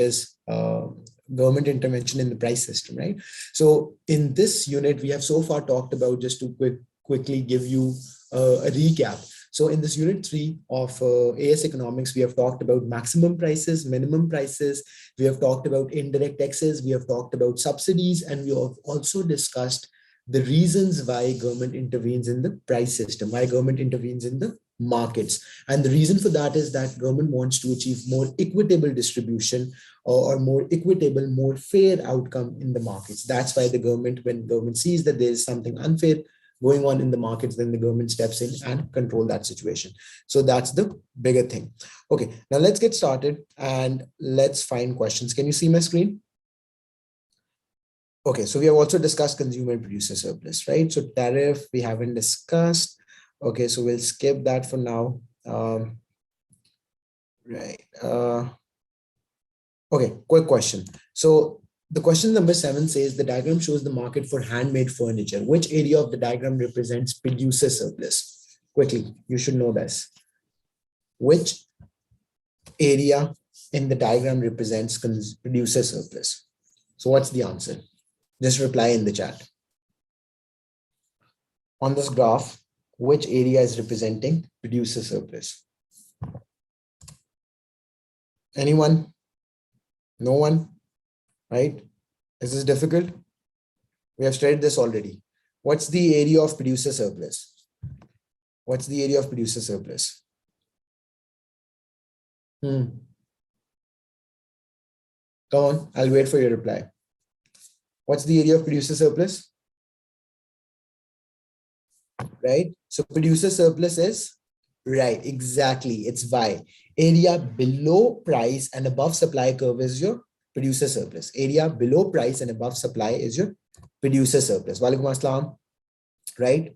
is government intervention in the price system, right? So in this unit, we have so far talked about, just to quickly give you a recap. So in this unit 3 of AS economics, we have talked about maximum prices, minimum prices. We have talked about indirect taxes. We have talked about subsidies, and we have also discussed the reasons why government intervenes in the price system, why government intervenes in the markets. And the reason for that is that government wants to achieve more equitable distribution, or more equitable, more fair outcome in the markets. That's why the government, when government sees that there is something unfair going on in the markets, then the government steps in and control that situation. So that's the bigger thing. Okay, now let's get started and let's find questions. Can you see my screen? Okay, so we have also discussed consumer and producer surplus, right? So tariff, we haven't discussed. Okay, so we'll skip that for now. Right. Okay, quick question. So the question number 7 says the diagram shows the market for handmade furniture. Which area of the diagram represents producer surplus? Quickly, you should know this. Which area in the diagram represents producer surplus? So what's the answer? Just reply in the chat. On this graph, which area is representing producer surplus? Anyone? No one? Right? Is this difficult? We have studied this already. What's the area of producer surplus? What's the area of producer surplus? Come on, I'll wait for your reply. What's the area of producer surplus? Right? So producer surplus is, right, exactly, it's Y. Area below price and above supply curve is your producer surplus. Area below price and above supply is your producer surplus. Walaikum assalam. Right?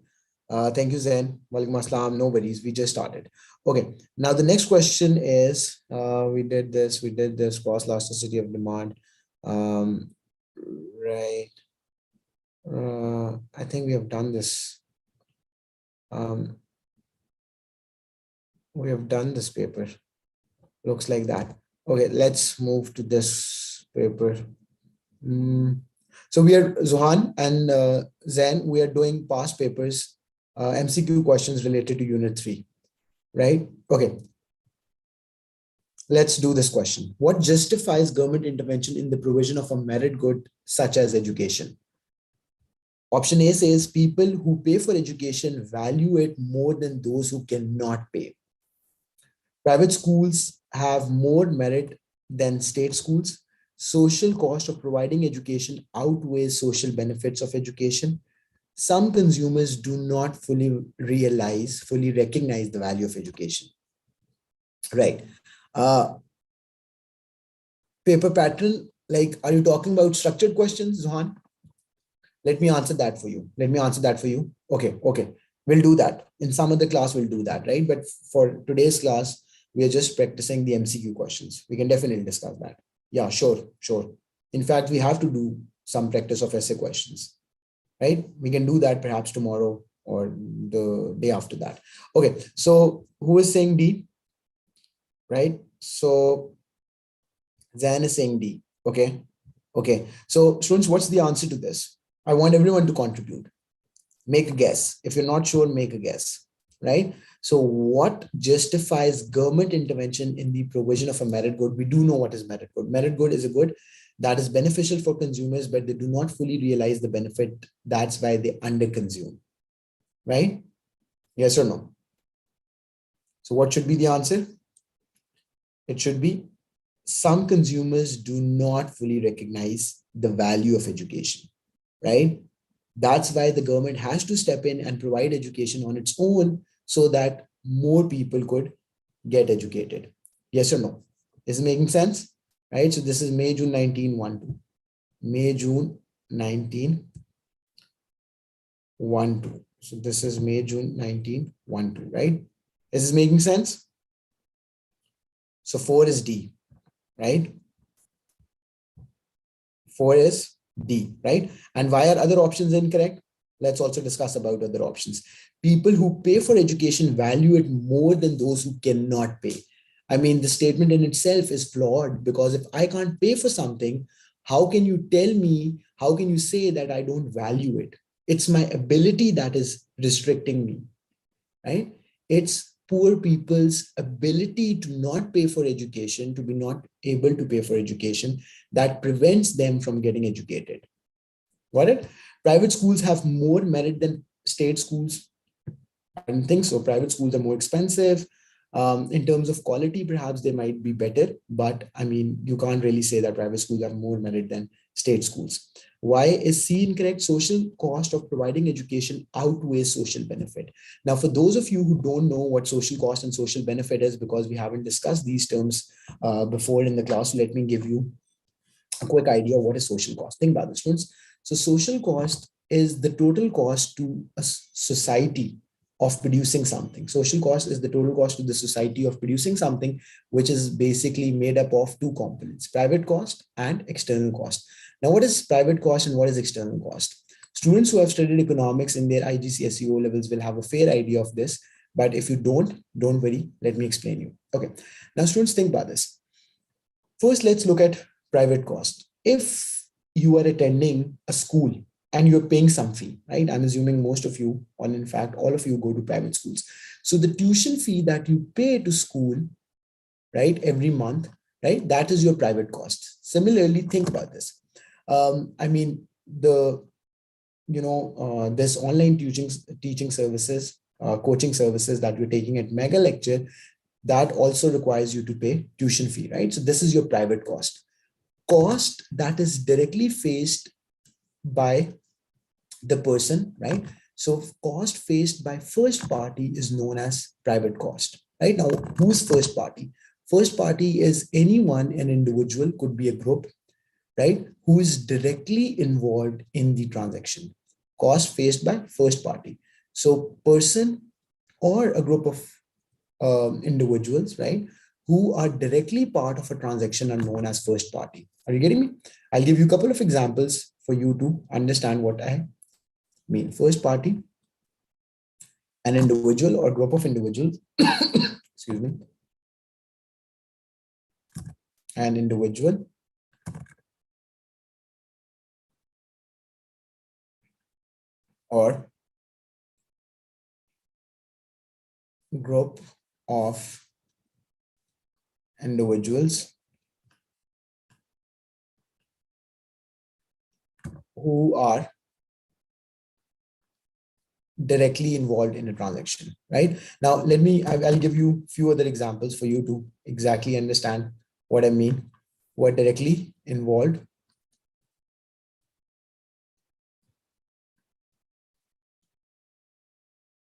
Thank you, Zain. Walaikum assalam. No worries. We just started. Okay. Now the next question is, we did this, cost elasticity of demand. Right. I think we have done this. We have done this paper. Looks like that. Okay, let's move to this paper. So we are, Zohan and Zen, we are doing past papers, MCQ questions related to unit 3, right? Okay. Let's do this question. What justifies government intervention in the provision of a merit good such as education? Option A says people who pay for education value it more than those who cannot pay. Private schools have more merit than state schools. Social cost of providing education outweighs social benefits of education. Some consumers do not fully recognize the value of education. Right. Paper pattern, like, are you talking about structured questions, Zohan? Let me answer that for you. Okay. We'll do that. In some other class, we'll do that, right? But for today's class, we are just practicing the MCQ questions. We can definitely discuss that. Yeah, sure. In fact, we have to do some practice of essay questions, right? We can do that perhaps tomorrow or the day after that. Okay, so who is saying D? Right? So Zan is saying D. Okay. So students, what's the answer to this? I want everyone to contribute. Make a guess. If you're not sure, make a guess, right? So what justifies government intervention in the provision of a merit good? We do know what is merit good. Merit good is a good that is beneficial for consumers, but they do not fully realize the benefit. That's why they underconsume, right? Yes or no? So what should be the answer? It should be some consumers do not fully recognize the value of education, right? That's why the government has to step in and provide education on its own so that more people could get educated. Yes or no? Is it making sense? Right? So this is May, June 1912. May, June 1912. So this is May, June 1912, right? Is this making sense? So 4 is D, right? 4 is D, right? And why are other options incorrect? Let's also discuss about other options. People who pay for education value it more than those who cannot pay. I mean, the statement in itself is flawed, because if I can't pay for something, how can you tell me, how can you say that I don't value it? It's my ability that is restricting me, right? It's poor people's ability to not pay for education, to be not able to pay for education, that prevents them from getting educated. Got it? Private schools have more merit than state schools. I don't think so. Private schools are more expensive. In terms of quality, perhaps they might be better, but I mean, you can't really say that private schools have more merit than state schools. Why is C incorrect? Social cost of providing education outweighs social benefit. Now, for those of you who don't know what social cost and social benefit is, because we haven't discussed these terms before in the class, let me give you a quick idea of what is social cost. Think about this, students. So social cost is the total cost to a society of producing something. Social cost is the total cost to the society of producing something, which is basically made up of two components, private cost and external cost. Now, what is private cost and what is external cost? Students who have studied economics in their IGCSE O levels will have a fair idea of this. But if you don't worry, let me explain you. Okay. Now, students, think about this. First, let's look at private cost. If you are attending a school and you're paying some fee, right? I'm assuming most of you, or in fact, all of you go to private schools. So the tuition fee that you pay to school, right, every month, right, that is your private cost. Similarly, think about this. I mean, this online teaching services, coaching services that you're taking at Mega Lecture, that also requires you to pay tuition fee, right? So this is your private cost. Cost that is directly faced by the person, right? So cost faced by first party is known as private cost, right? Now, who's first party? First party is anyone, an individual, could be a group, right, who is directly involved in the transaction. Cost faced by first party. So person or a group of individuals, right, who are directly part of a transaction are known as first party. Are you getting me? I'll give you a couple of examples for you to understand what I mean. First party, an individual or group of individuals, excuse me, an individual or group of individuals who are directly involved in a transaction, right? Now, I'll give you a few other examples for you to exactly understand what I mean. What directly involved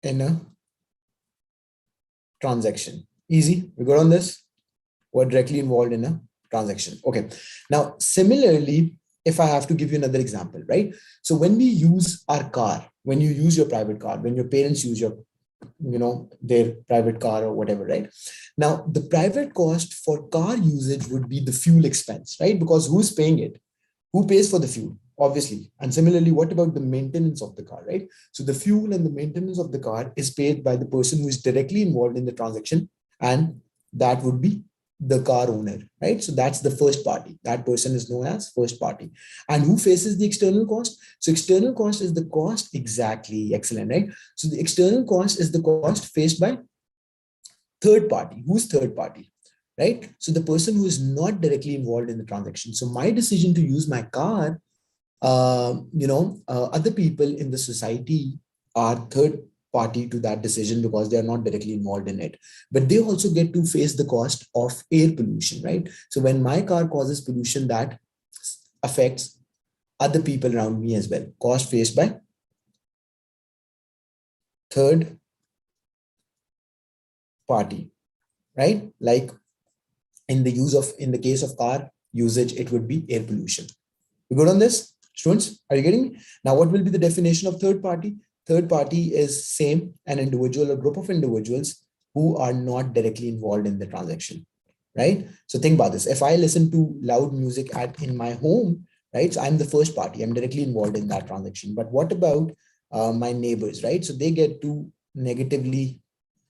in a transaction. Easy, we good on this? What directly involved in a transaction. Okay. Now, similarly, if I have to give you another example, right? So when we use our car, when you use your private car, when your parents use your, their private car or whatever, right? Now, the private cost for car usage would be the fuel expense, right? Because who's paying it? Who pays for the fuel? Obviously. And similarly, what about the maintenance of the car, right? So the fuel and the maintenance of the car is paid by the person who is directly involved in the transaction, and that would be the car owner, right? So that's the first party. That person is known as first party. And who faces the external cost? So external cost is the cost, exactly, excellent, right? So the external cost is the cost faced by third party. Who's third party? Right? So the person who is not directly involved in the transaction. So my decision to use my car, other people in the society are third party to that decision because they are not directly involved in it. But they also get to face the cost of air pollution, right? So when my car causes pollution, that affects other people around me as well. Cost faced by third party, right? Like in the case of car usage, it would be air pollution. We good on this, students? Are you getting me? Now, what will be the definition of third party? Third party is same, an individual or group of individuals who are not directly involved in the transaction, right? So think about this. If I listen to loud music in my home, right? So I'm the first party. I'm directly involved in that transaction. But what about my neighbors, right? So they get to negatively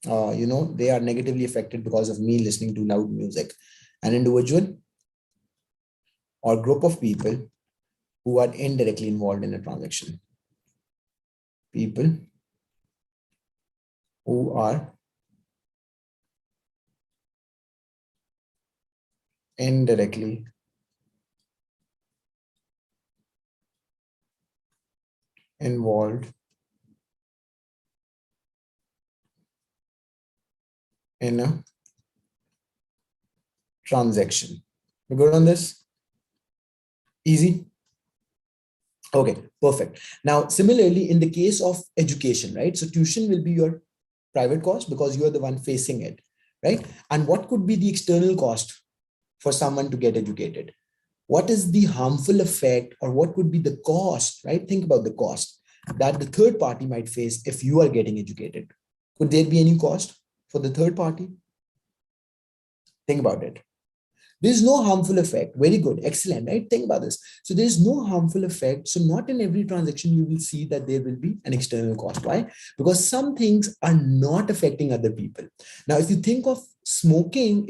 they are negatively affected because of me listening to loud music. An individual or group of people who are indirectly involved in a transaction. People who are indirectly involved in a transaction. We good on this? Easy? Okay, perfect. Now, similarly, in the case of education, right? So tuition will be your private cost because you are the one facing it, right? And what could be the external cost for someone to get educated? What is the harmful effect or what could be the cost, right? Think about the cost that the third party might face if you are getting educated. Could there be any cost for the third party? Think about it. There's no harmful effect. Very good. Excellent. Right? Think about this. So there's no harmful effect. So not in every transaction you will see that there will be an external cost. Why? Because some things are not affecting other people. Now, if you think of smoking,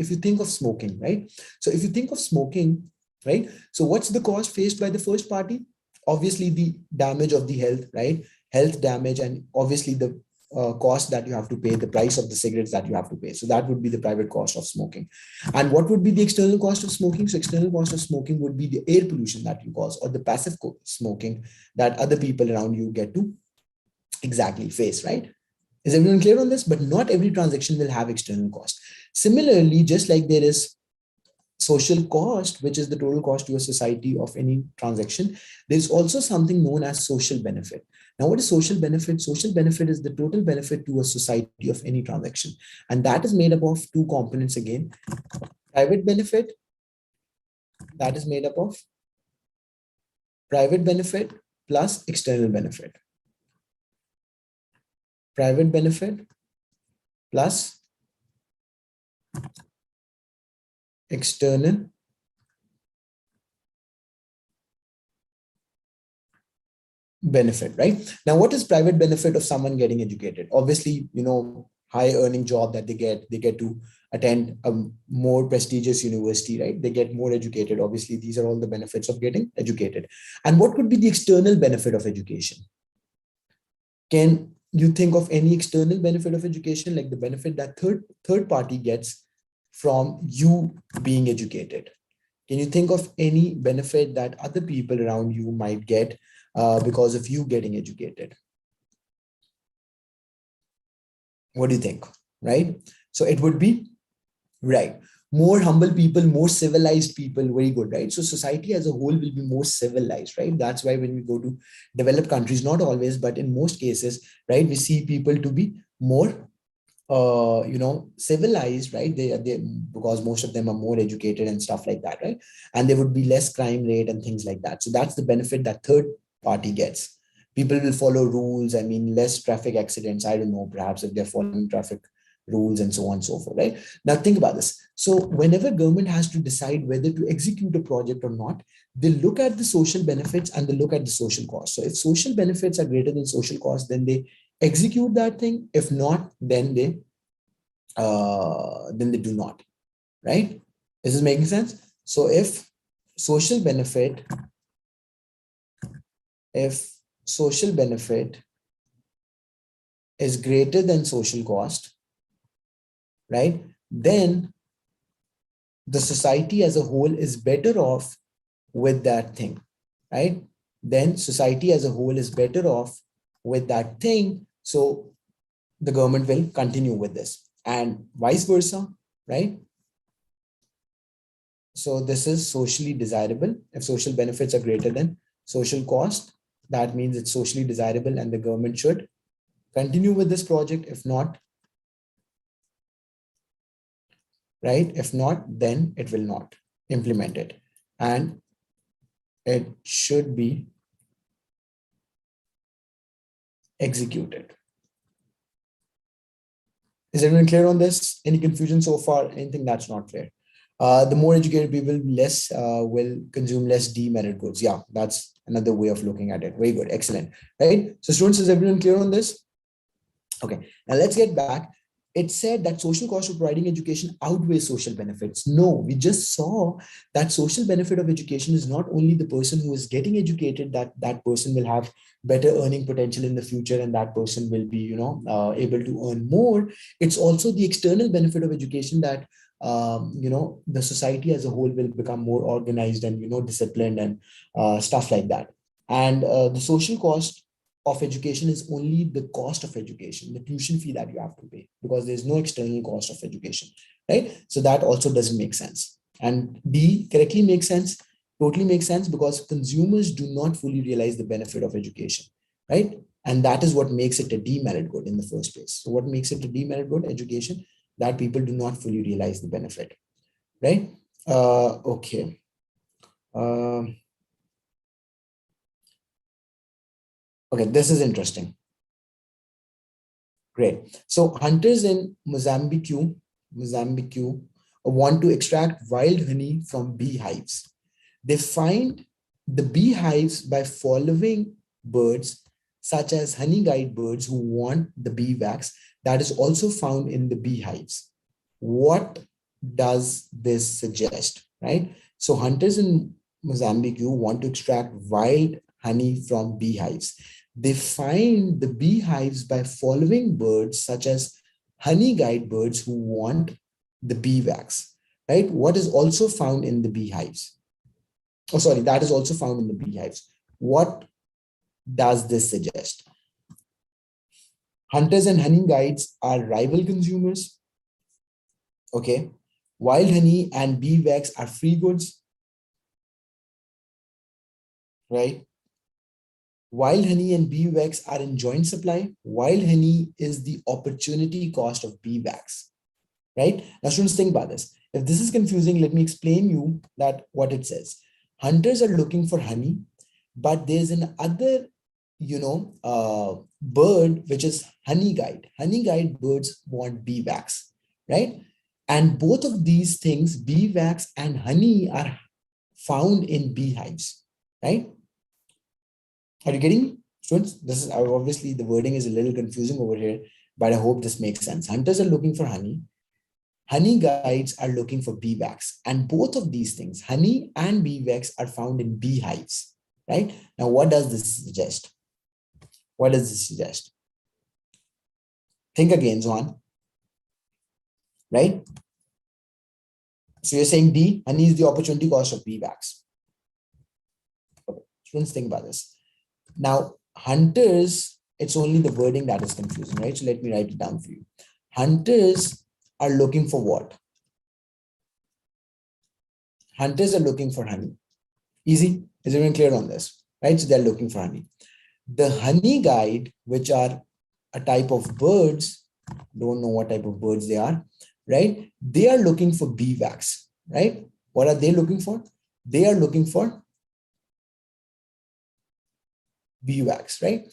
right? So if you think of smoking, right? So what's the cost faced by the first party? Obviously the damage of the health, right? Health damage, and obviously the cost that you have to pay, the price of the cigarettes that you have to pay. So that would be the private cost of smoking. And what would be the external cost of smoking? So external cost of smoking would be the air pollution that you cause or the passive smoking that other people around you get to exactly face, right? Is everyone clear on this? But not every transaction will have external cost. Similarly, just like there is social cost, which is the total cost to a society of any transaction, there's also something known as social benefit. Now, what is social benefit? Social benefit is the total benefit to a society of any transaction. And that is made up of two components again. Private benefit, that is made up of private benefit plus external benefit. Private benefit plus external benefit, right? Now, what is private benefit of someone getting educated? Obviously, high earning job that they get to attend a more prestigious university, right? They get more educated. Obviously, these are all the benefits of getting educated. And what could be the external benefit of education? Can you think of any external benefit of education, like the benefit that third party gets from you being educated? Can you think of any benefit that other people around you might get because of you getting educated? What do you think? Right? So it would be right. More humble people, more civilized people, very good, right? So society as a whole will be more civilized, right? That's why when we go to developed countries, not always, but in most cases, right, we see people to be more civilized, right? They because most of them are more educated and stuff like that, right? And there would be less crime rate and things like that. So that's the benefit that third party gets. People will follow rules. I mean, less traffic accidents. I don't know, perhaps if they're following traffic rules and so on and so forth, right? Now think about this. So whenever government has to decide whether to execute a project or not, they look at the social benefits and they look at the social cost. So if social benefits are greater than social cost, then they execute that thing. If not, then they do not, right? Is this making sense? So if social benefit, if social benefit is greater than social cost, right, then the society as a whole is better off with that thing, right? Then society as a whole is better off with that thing. So the government will continue with this and vice versa, right? So this is socially desirable. If social benefits are greater than social cost, that means it's socially desirable and the government should continue with this project. If not, right? If not, then it will not implement it. And it should be executed. Is everyone clear on this? Any confusion so far? Anything that's not clear? The more educated people will consume less demerit goods. Yeah, that's another way of looking at it. Very good. Excellent. Right? So students, is everyone clear on this? Okay. Now let's get back. it said that social cost of providing education outweighs social benefits. No, we just saw that social benefit of education is not only the person who is getting educated, that person will have better earning potential in the future, and that person will be, able to earn more. It's also the external benefit of education that the society as a whole will become more organized and disciplined and stuff like that. And the social cost of education is only the cost of education, the tuition fee that you have to pay, because there's no external cost of education, right? So that also doesn't make sense. And D correctly makes sense, totally makes sense, because consumers do not fully realize the benefit of education, right? And that is what makes it a demerit good in the first place. So what makes it a demerit good? Education, that people do not fully realize the benefit, right? Okay. Okay, this is interesting. Great. So hunters in Mozambique want to extract wild honey from beehives. They find the beehives by following birds such as honey guide birds who want the bee wax that is also found in the beehives. What does this suggest, right? So hunters in Mozambique want to extract wild honey from beehives. They find the beehives by following birds such as honey guide birds who want the bee wax, right? What is also found in the beehives? Oh, sorry, that is also found in the beehives. What does this suggest? Hunters and honey guides are rival consumers. Okay. Wild honey and bee wax are free goods, right? Wild honey and bee wax are in joint supply. Wild honey is the opportunity cost of bee wax, right? Now, students, think about this. If this is confusing, let me explain you that what it says. Hunters are looking for honey, but there's an other, bird, which is honey guide. Honey guide birds want bee wax, right? And both of these things, bee wax and honey, are found in beehives, right? Are you getting me, students? This is obviously the wording is a little confusing over here, but I hope this makes sense. Hunters are looking for honey. Honey guides are looking for bee wax. And both of these things, honey and bee wax, are found in beehives, right? Now, what does this suggest? What does this suggest? Think again, Zohan, right? So you're saying D, honey is the opportunity cost of bee wax. Okay. Students, think about this. Now, hunters, it's only the wording that is confusing, right? So let me write it down for you. Hunters are looking for what? Hunters are looking for honey. Easy. Is everyone clear on this? Right? So they're looking for honey. The honey guide, which are a type of birds, don't know what type of birds they are, right? They are looking for bee wax, right? What are they looking for? They are looking for bee wax, right?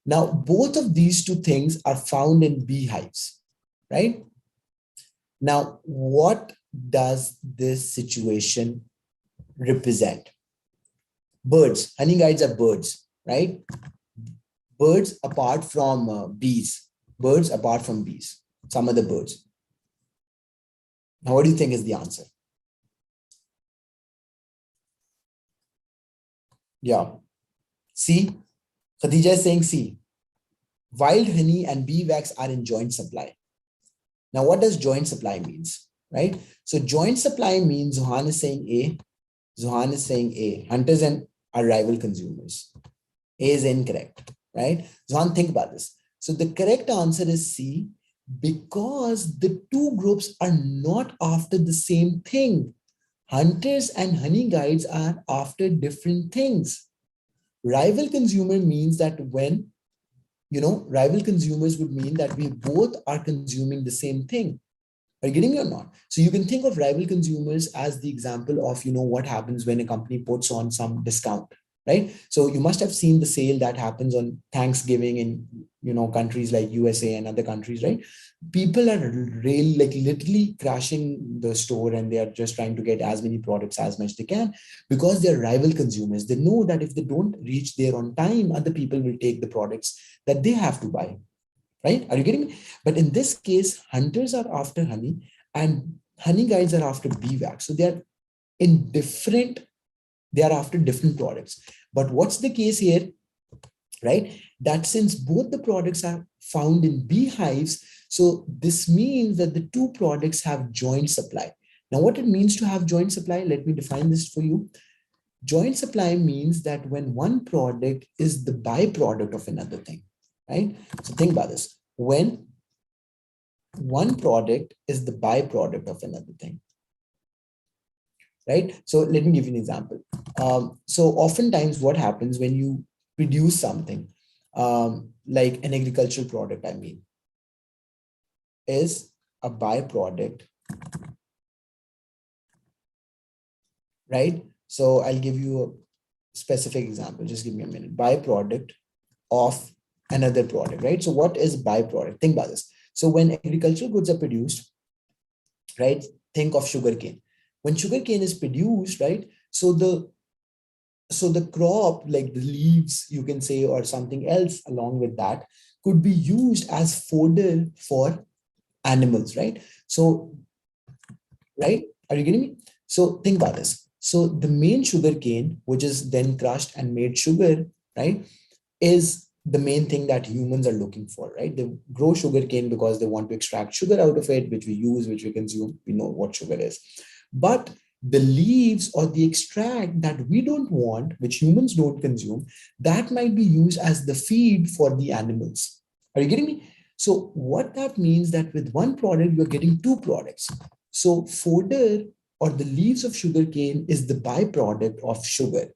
Now, both of these two things are found in beehives, right? Now, what does this situation represent? Birds, honey guides are birds, right? Birds apart from bees, birds apart from bees, some other birds. Now, what do you think is the answer? Yeah. C. Khadija is saying C. Wild honey and bee wax are in joint supply. Now, what does joint supply means, right? So joint supply means Zohan is saying A. Zohan is saying A. Hunters and are rival consumers. A is incorrect, right? Zohan, think about this. So the correct answer is C, because the two groups are not after the same thing. Hunters and honey guides are after different things. Rival consumer means that when, rival consumers would mean that we both are consuming the same thing. Are you getting me or not? So you can think of rival consumers as the example of, what happens when a company puts on some discount, right? So you must have seen the sale that happens on Thanksgiving in, countries like USA and other countries, right? People are really literally crashing the store, and they are just trying to get as many products as much they can, because they're rival consumers. They know that if they don't reach there on time, other people will take the products that they have to buy. right? Are you getting me? But in this case, hunters are after honey and honey guys are after bee wax. So in different, they are after different products. But what's the case here, right? That since both the products are found in beehives, so this means that the two products have joint supply. Now, what it means to have joint supply, let me define this for you. Joint supply means that when one product is the byproduct of another thing, right? So think about this. When one product is the byproduct of another thing, right? So let me give you an example. So oftentimes what happens when you produce something, like an agricultural product, I mean, is a byproduct, right? So I'll give you a specific example. Just give me a minute. Byproduct of another product, right? So what is byproduct? Think about this. So when agricultural goods are produced, right? Think of sugarcane. When sugarcane is produced, right? So the crop, like the leaves, you can say, or something else along with that, could be used as fodder for animals, right? So, right? Are you getting me? So think about this. So the main sugarcane, which is then crushed and made sugar, right, is the main thing that humans are looking for, right? They grow sugarcane because they want to extract sugar out of it, which we use, which we consume. We know what sugar is. But the leaves or the extract that we don't want, which humans don't consume, that might be used as the feed for the animals. Are you getting me? So what that means that with one product, you're getting two products. So fodder or the leaves of sugarcane is the byproduct of sugar.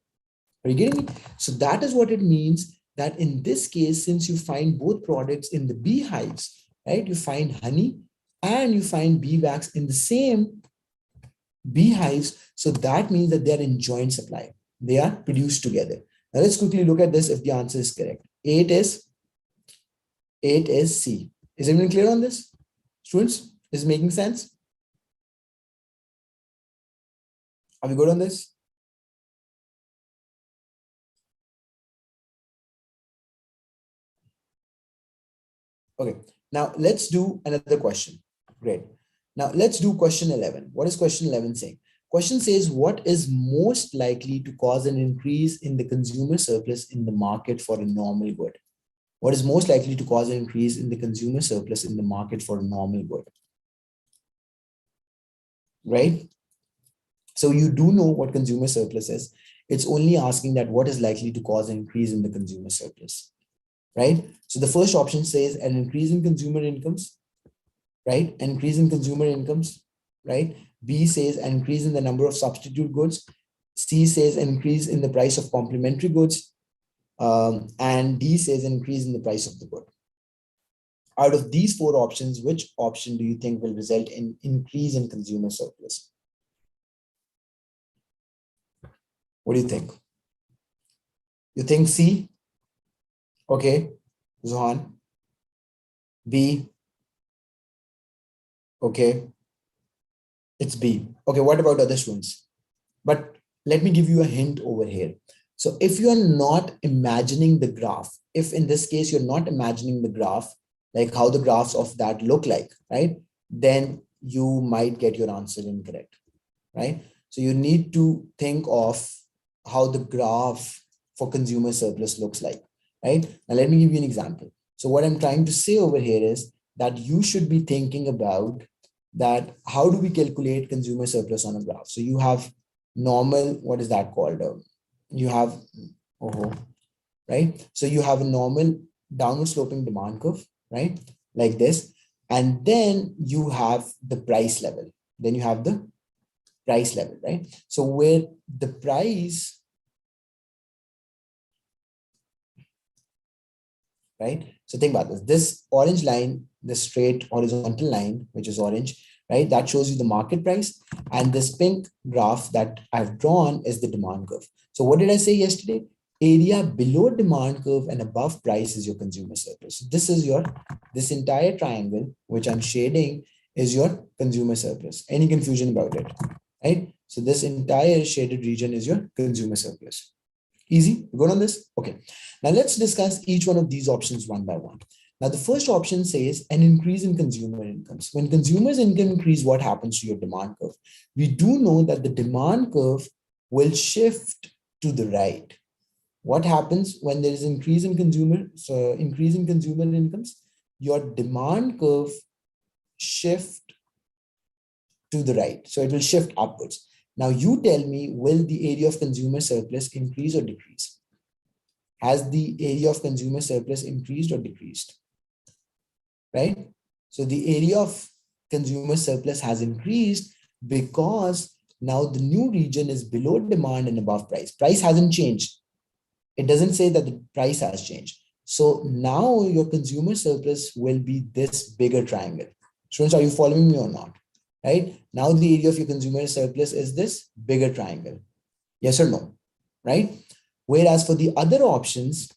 Are you getting me? So that is what it means that in this case, since you find both products in the beehives, right? You find honey and you find bee wax in the same beehives. So that means that they are in joint supply. They are produced together. Now let's quickly look at this if the answer is correct. It is C. Is everyone clear on this? Students, is it making sense? Are we good on this? Okay, now let's do another question. Great. Now let's do question 11. What is question 11 saying? Question says, what is most likely to cause an increase in the consumer surplus in the market for a normal good? What is most likely to cause an increase in the consumer surplus in the market for a normal good? Right? So you do know what consumer surplus is. It's only asking that what is likely to cause an increase in the consumer surplus, right? So the first option says an increase in consumer incomes, right? An increase in consumer incomes, right? B says an increase in the number of substitute goods. C says an increase in the price of complementary goods. And D says an increase in the price of the good. Out of these four options, which option do you think will result in increase in consumer surplus? What do you think? You think C? Okay. Zohan. B. Okay. It's B. Okay, what about other students? But let me give you a hint over here. So if you are not imagining the graph, if in this case you're not imagining the graph, like how the graphs of that look like, right? Then you might get your answer incorrect, right? So you need to think of how the graph for consumer surplus looks like, right? Now let me give you an example. So what I'm trying to say over here is that you should be thinking about that how do we calculate consumer surplus on a graph? So you have normal, what is that called? You have, right? So you have a normal downward sloping demand curve, right? Like this. And then you have the price level. Then you have the price level, right? So where the price, right? So think about this. This orange line, the straight horizontal line, which is orange, right? That shows you the market price. And this pink graph that I've drawn is the demand curve. So what did I say yesterday? Area below demand curve and above price is your consumer surplus. So this entire triangle, which I'm shading, is your consumer surplus. Any confusion about it, right? So this entire shaded region is your consumer surplus. Easy, good on this? Okay. Now let's discuss each one of these options one by one. Now, the first option says an increase in consumer incomes. When consumers' income increase, what happens to your demand curve? We do know that the demand curve will shift to the right. What happens when there is increase in consumer incomes? Your demand curve shift to the right. So it will shift upwards. Now you tell me, will the area of consumer surplus increase or decrease? Has the area of consumer surplus increased or decreased? Right? So the area of consumer surplus has increased because now the new region is below demand and above price. Price hasn't changed. It doesn't say that the price has changed. So now your consumer surplus will be this bigger triangle. Students, are you following me or not? Right? Now the area of your consumer surplus is this bigger triangle. Yes or no? Right? Whereas for the other options,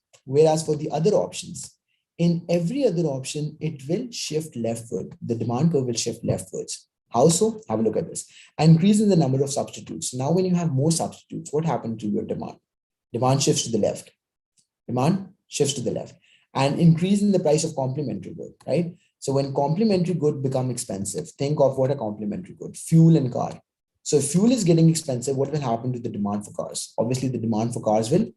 in every other option, it will shift leftward. The demand curve will shift leftwards. How so? Have a look at this. Increase in the number of substitutes. Now, when you have more substitutes, what happened to your demand? Demand shifts to the left. Demand shifts to the left. And increase in the price of complementary good, right? So when complementary good become expensive, think of what a complementary good, fuel and car. So if fuel is getting expensive, what will happen to the demand for cars? Obviously, the demand for cars will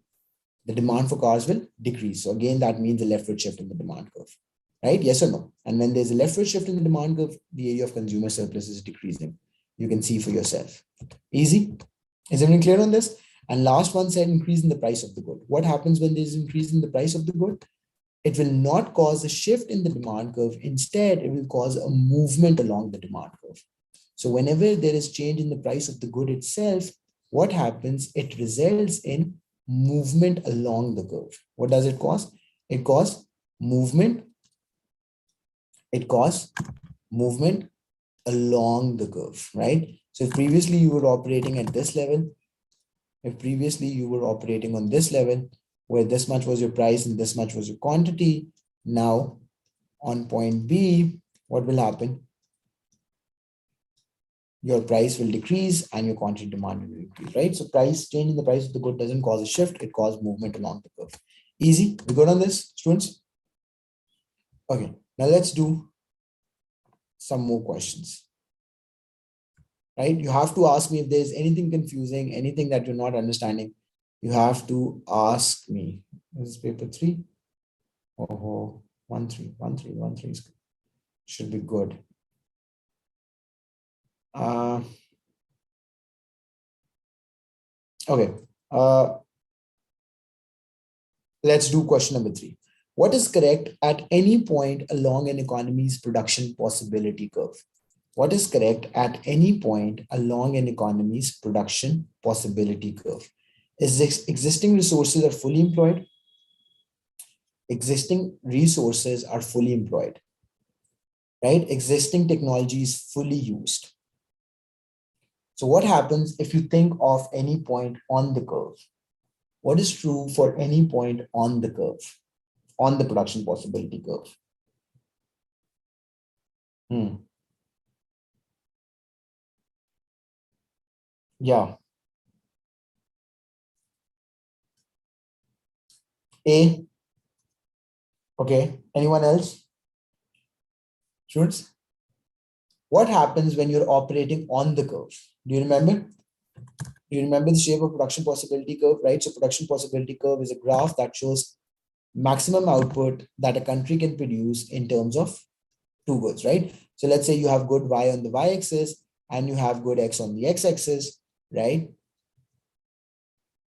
decrease. So again, that means a leftward shift in the demand curve, right? Yes or no? And when there's a leftward shift in the demand curve, the area of consumer surplus is decreasing. You can see for yourself. Easy? Is everything clear on this? And last one said increase in the price of the good. What happens when there's increase in the price of the good? It will not cause a shift in the demand curve. Instead, it will cause a movement along the demand curve. So whenever there is change in the price of the good itself, what happens? It results in movement along the curve. What does it cause? It causes movement. It causes movement along the curve, right? So if previously you were operating at this level, if previously you were operating on this level, where this much was your price and this much was your quantity, now on point B, what will happen? Your price will decrease and your quantity demand will increase, right? So price change in the price of the good doesn't cause a shift, it causes movement along the curve. Easy? We good on this, students? Okay, now let's do some more questions. Right? You have to ask me if there's anything confusing, anything that you're not understanding. You have to ask me. This is paper 3. Oh, 1 3 1 3 1 3 should be good. Okay. Let's do question number 3. What is correct at any point along an economy's production possibility curve? What is correct at any point along an economy's production possibility curve? Is this existing resources are fully employed? Existing resources are fully employed, right? Existing technology is fully used. So what happens if you think of any point on the curve? What is true for any point on the curve, on the production possibility curve? Yeah. A. Okay. Anyone else? Students? What happens when you're operating on the curve? Do you remember? You remember the shape of production possibility curve, right? So production possibility curve is a graph that shows maximum output that a country can produce in terms of two goods, right? So let's say you have good Y on the Y-axis and you have good X on the X-axis, right?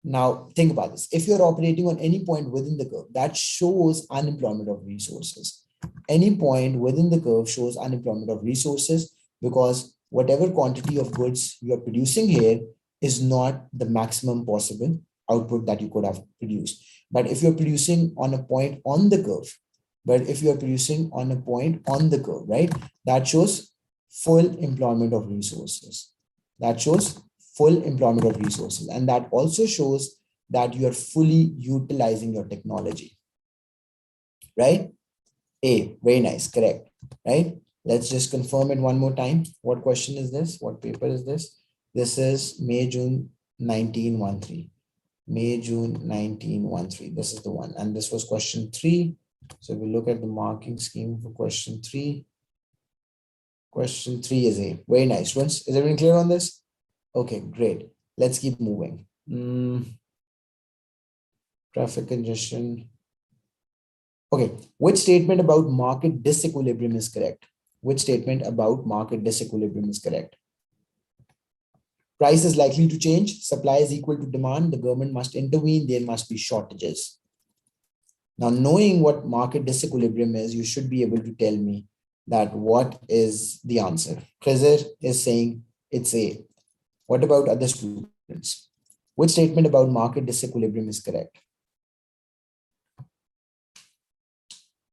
Now think about this. If you're operating on any point within the curve, that shows unemployment of resources. Any point within the curve shows unemployment of resources because whatever quantity of goods you're producing here is not the maximum possible output that you could have produced. But if you're producing on a point on the curve, right, that shows full employment of resources. That shows full employment of resources. And that also shows that you are fully utilizing your technology, right? A, very nice, correct, right? Let's just confirm it one more time. What question is this? What paper is this? This is May, June 1913. May, June 1913. This is the one. And this was question 3. So we look at the marking scheme for question 3. Question 3 is A. Very nice. Students, is everyone clear on this? Okay, great. Let's keep moving. Traffic congestion. Okay, which statement about market disequilibrium is correct? Which statement about market disequilibrium is correct? Price is likely to change. Supply is equal to demand. The government must intervene. There must be shortages. Now, knowing what market disequilibrium is, you should be able to tell me that what is the answer. Khizr is saying it's A. What about other students? Which statement about market disequilibrium is correct?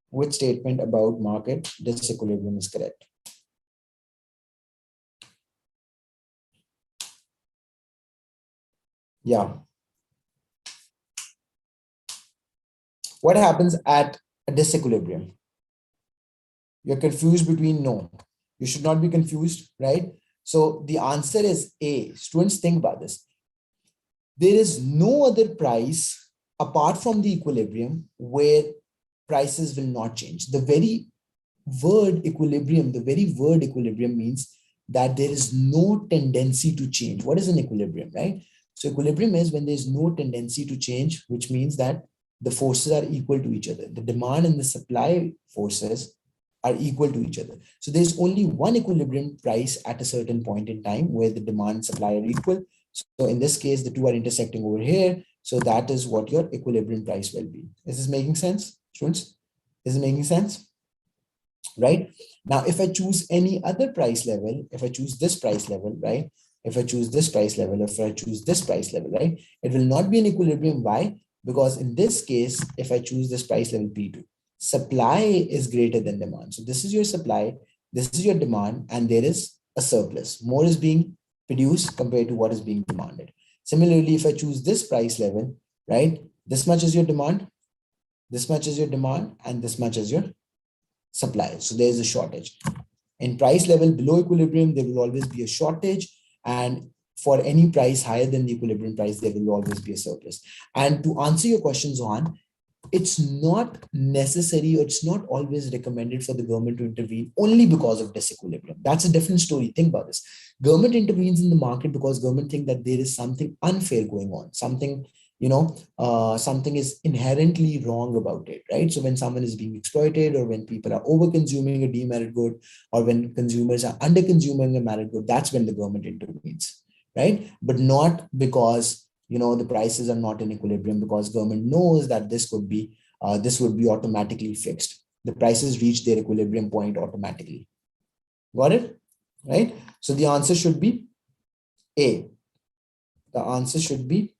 Which statement about market disequilibrium is correct? Yeah. What happens at a disequilibrium? You're confused between no. You should not be confused, right? So the answer is A. Students, think about this. There is no other price apart from the equilibrium where prices will not change. The very word equilibrium means that there is no tendency to change. What is an equilibrium, right? So equilibrium is when there's no tendency to change, which means that the forces are equal to each other. The demand and the supply forces are equal to each other. So there's only one equilibrium price at a certain point in time where the demand and supply are equal. So in this case, the two are intersecting over here. So that is what your equilibrium price will be. Is this making sense, students? Is it making sense? Right? Now, if I choose any other price level, if I choose this price level, right? If I choose this price level, if I choose this price level, right? It will not be an equilibrium. Why? Because in this case, if I choose this price level P2, supply is greater than demand. So this is your supply, this is your demand, and there is a surplus. More is being produced compared to what is being demanded. Similarly, if I choose this price level, right? This much is your demand, this much is your demand, and this much is your supply. So there is a shortage. In price level below equilibrium, there will always be a shortage. And for any price higher than the equilibrium price, there will always be a surplus. And to answer your question, Zohan, it's not necessary or it's not always recommended for the government to intervene only because of disequilibrium. That's a different story. Think about this. Government intervenes in the market because government think that there is something unfair going on, something, something is inherently wrong about it, right? So when someone is being exploited, or when people are over consuming a demerit good, or when consumers are under consuming a merit good, that's when the government intervenes, right? But not because the prices are not in equilibrium, because government knows that this would be automatically fixed. The prices reach their equilibrium point automatically. Got it? Right? So the answer should be A. The answer should be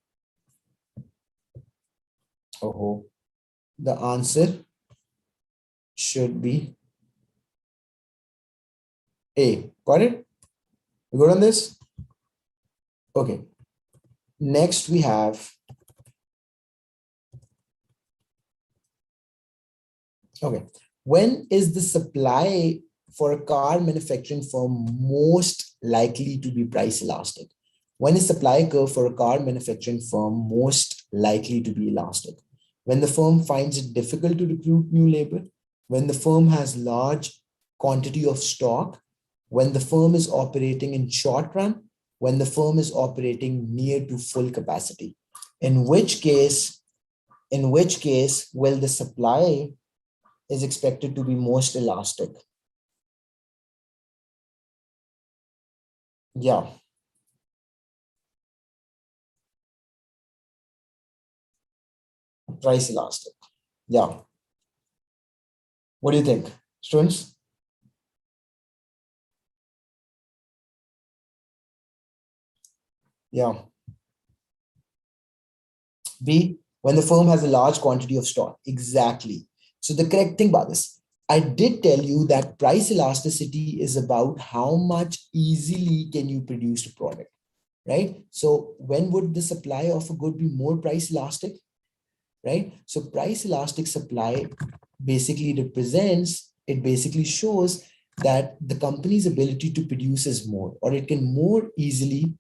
the answer should be A. Got it? You good on this? Okay. Next we have, okay, when is the supply for a car manufacturing firm most likely to be price elastic? When is supply curve for a car manufacturing firm most likely to be elastic? When the firm finds it difficult to recruit new labor, when the firm has large quantity of stock, when the firm is operating in short run, when the firm is operating near to full capacity. In which case will the supply is expected to be most elastic? Yeah. Price elastic. Yeah. What do you think, students? Yeah. B, when the firm has a large quantity of stock. Exactly. So the correct thing about this, I did tell you that price elasticity is about how much easily can you produce a product, right? So when would the supply of a good be more price elastic, right? So price elastic supply basically shows that the company's ability to produce is more, or it can more easily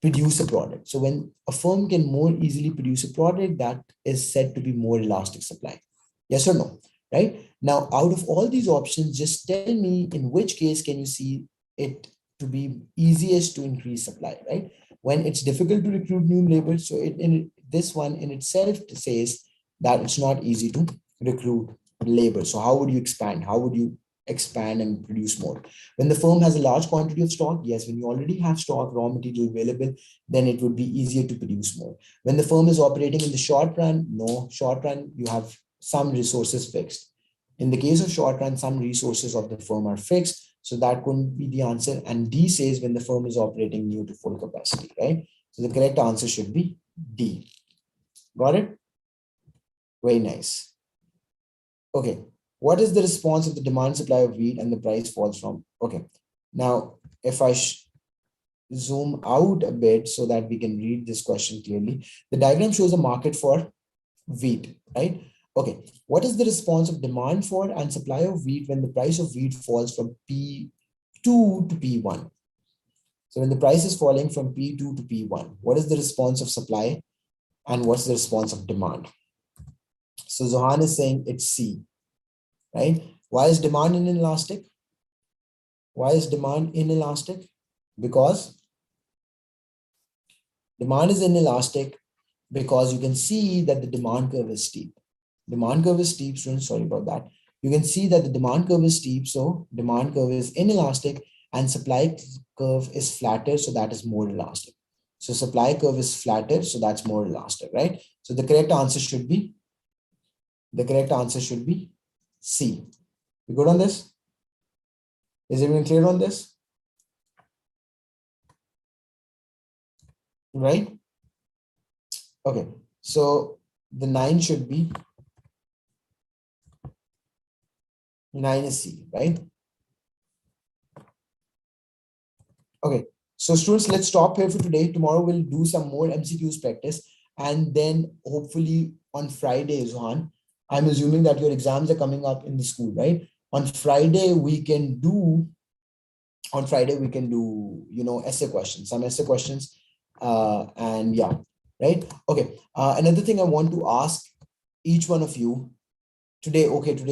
produce a product. So when a firm can more easily produce a product, that is said to be more elastic supply. Yes or no? Right? Now, out of all these options, just tell me in which case can you see it to be easiest to increase supply, right? When it's difficult to recruit new labor, so this one in itself says that it's not easy to recruit labor. So how would you expand? How would you expand and produce more? When the firm has a large quantity of stock, yes, when you already have stock, raw material available, then it would be easier to produce more. When the firm is operating in the short run, no, short run, you have some resources fixed. In the case of short run, some resources of the firm are fixed. So that couldn't be the answer. And D says when the firm is operating new to full capacity, right? So the correct answer should be D. Got it? Very nice. Okay. What is the response of the demand supply of wheat and the price falls from? Okay. Now, if I zoom out a bit so that we can read this question clearly, the diagram shows a market for wheat, right? Okay, what is the response of demand for and supply of wheat when the price of wheat falls from P2 to P1? So when the price is falling from P2 to P1, what is the response of supply and what's the response of demand? So Zohan is saying it's C, right? Why is demand inelastic? Why is demand inelastic? Because demand is inelastic because you can see that the demand curve is steep. Demand curve is steep, students, sorry about that. You can see that the demand curve is steep, so demand curve is inelastic and supply curve is flatter, so that is more elastic. So supply curve is flatter, so that's more elastic, right? So the correct answer should be C. You good on this? Is everyone clear on this? Right? Okay, so the 9 should be 9 is C, right? Okay, so students, let's stop here for today. Tomorrow we'll do some more MCQs practice. And then hopefully on Friday, Zohan, I'm assuming that your exams are coming up in the school, right? On Friday, we can do, essay questions, some essay questions. And yeah, right? Okay, another thing I want to ask each one of you today, okay, today